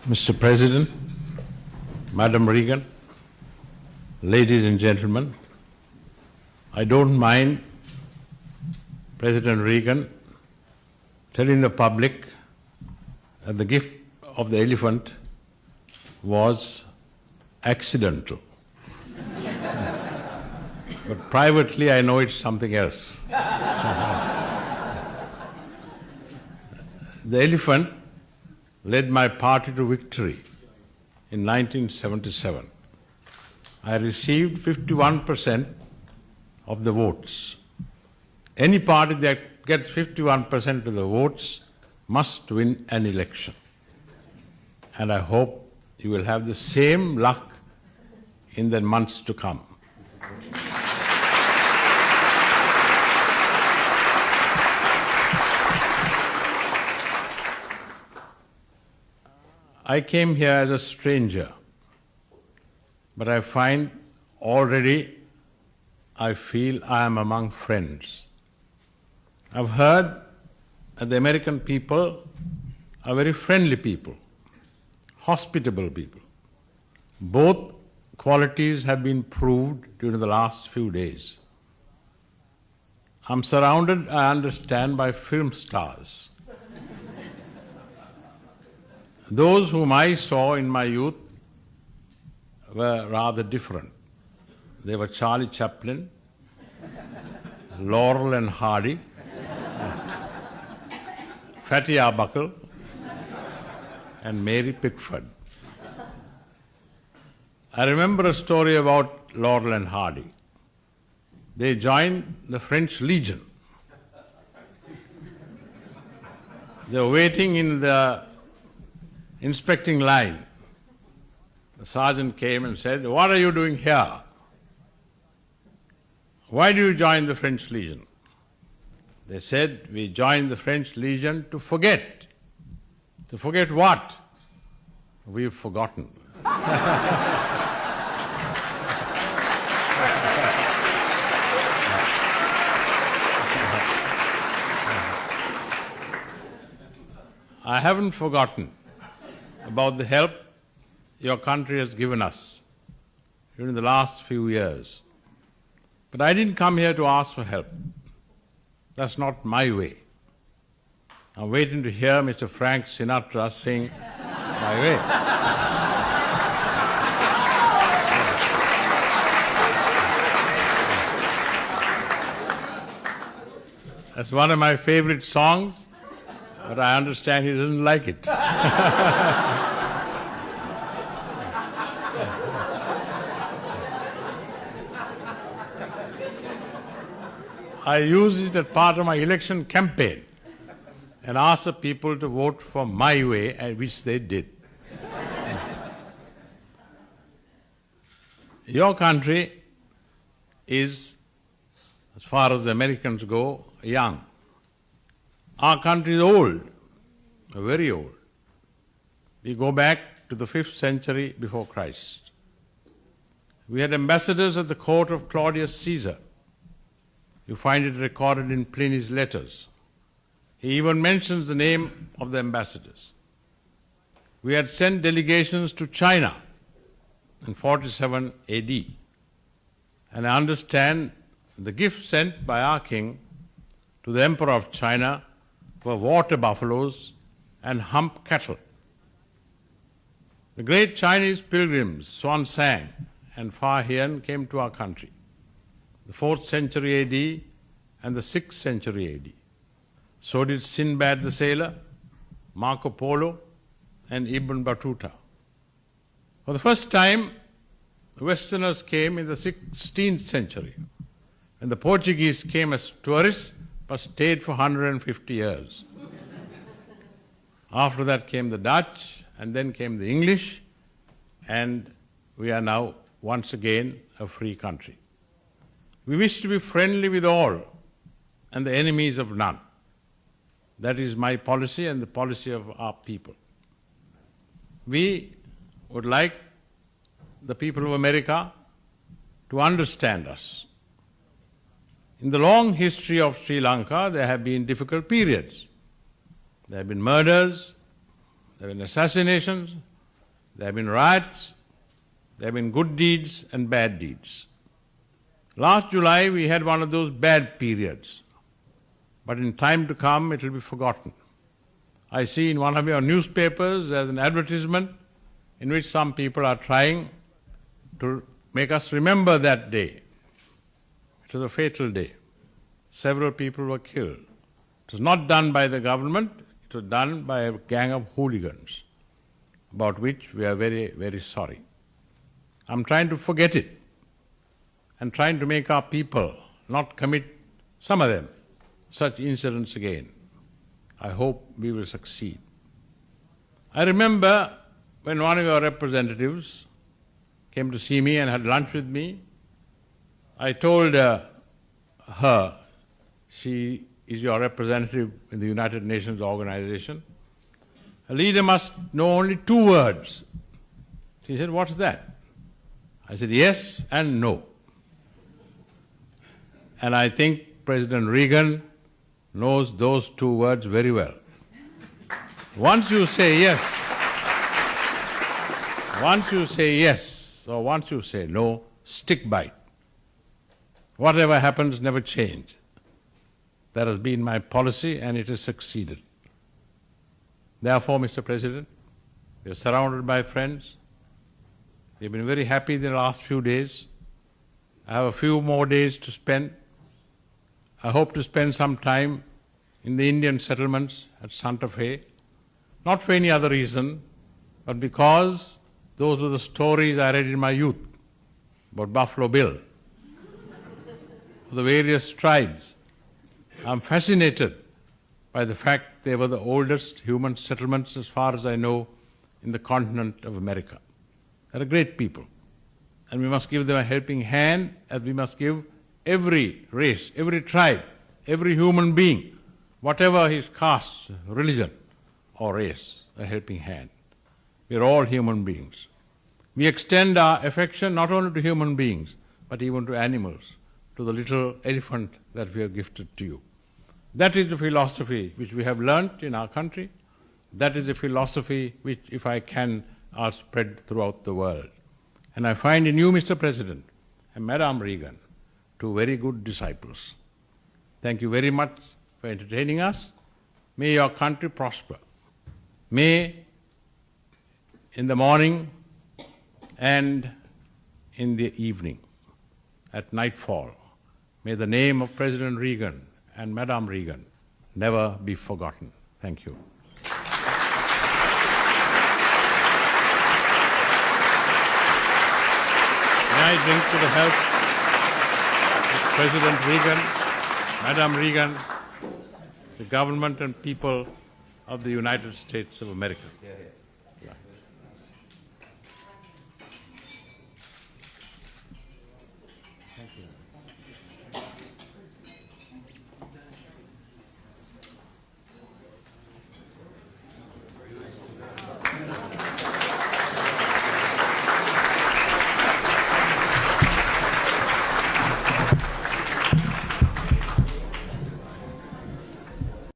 Mr. President, Madam Regan, ladies and gentlemen, I don't mind President Regan telling the public that the gift of the elephant was accidental. But privately, I know it's something else. The elephant led my party to victory in 1977. I received 51% of the votes. Any party that gets 51% of the votes must win an election. And I hope you will have the same luck in the months to come. I came here as a stranger, but I find already I feel I am among friends. I've heard that the American people are very friendly people, hospitable people. Both qualities have been proved during the last few days. I'm surrounded, I understand, by film stars. Those whom I saw in my youth were rather different. They were Charlie Chaplin, Laurel and Hardy, Fatty Arbuckle, and Mary Pickford. I remember a story about Laurel and Hardy. They joined the French Legion. They were waiting in the inspecting line. The sergeant came and said, "What are you doing here? Why do you join the French Legion?" They said, "We joined the French Legion to forget." To forget what? We've forgotten. I haven't forgotten about the help your country has given us during the last few years. But I didn't come here to ask for help. That's not my way. I'm waiting to hear Mr. Frank Sinatra sing my way. That's one of my favorite songs, but I understand he doesn't like it. I use it as part of my election campaign and ask the people to vote for my way, and which they did. Your country is, as far as the Americans go, young. Our country is old, very old. We go back to the 5th century before Christ. We had ambassadors at the court of Claudius Caesar. You find it recorded in Pliny's letters. He even mentions the name of the ambassadors. We had sent delegations to China in 47 AD. And I understand the gifts sent by our king to the emperor of China were water buffaloes and hump cattle. The great Chinese pilgrims Xuanzang and Fa Hian came to our country, the 4th century AD and the 6th century AD. So did Sinbad the sailor, Marco Polo, and Ibn Battuta. For the first time, the Westerners came in the 16th century, and the Portuguese came as tourists but stayed for 150 years. After that came the Dutch, and then came the English, and we are now once again a free country. We wish to be friendly with all and the enemies of none. That is my policy and the policy of our people. We would like the people of America to understand us. In the long history of Sri Lanka, there have been difficult periods. There have been murders, there have been assassinations, There have been riots, there have been good deeds and bad deeds. Last July we had one of those bad periods, but in time to come it will be forgotten. I see in one of your newspapers there's an advertisement in which some people are trying to make us remember that day. It was a fatal day. Several people were killed. It was not done by the government, it was done by a gang of hooligans, about which we are very, very sorry. I'm trying to forget it and trying to make our people not commit, some of them, such incidents again. I hope we will succeed. I remember when one of your representatives came to see me and had lunch with me, I told her, she is your representative in the United Nations organization, a leader must know only 2 words. She said, what's that? I said, yes and no. And I think President Reagan knows those 2 words very well. Once you say yes, or once you say no, stick by it. Whatever happens, never change. That has been my policy and it has succeeded. Therefore, Mr. President, we are surrounded by friends. We have been very happy in the last few days. I have a few more days to spend. I hope to spend some time in the Indian settlements at Santa Fe, not for any other reason, but because those were the stories I read in my youth about Buffalo Bill, the various tribes. I'm fascinated by the fact they were the oldest human settlements, as far as I know, in the continent of America. They're a great people, and we must give them a helping hand, as we must give every race, every tribe, every human being, whatever his caste, religion, or race, a helping hand. We are all human beings. We extend our affection not only to human beings, but even to animals, to the little elephant that we have gifted to you. That is the philosophy which we have learnt in our country. That is the philosophy which, if I can, I'll spread throughout the world. And I find in you, Mr. President, and Madam Reagan, 2 very good disciples. Thank you very much for entertaining us. May your country prosper. May, in the morning and in the evening, at nightfall, may the name of President Reagan and Madam Reagan never be forgotten. Thank you. May I drink to the health of President Reagan, Madam Reagan, the government and people of the United States of America.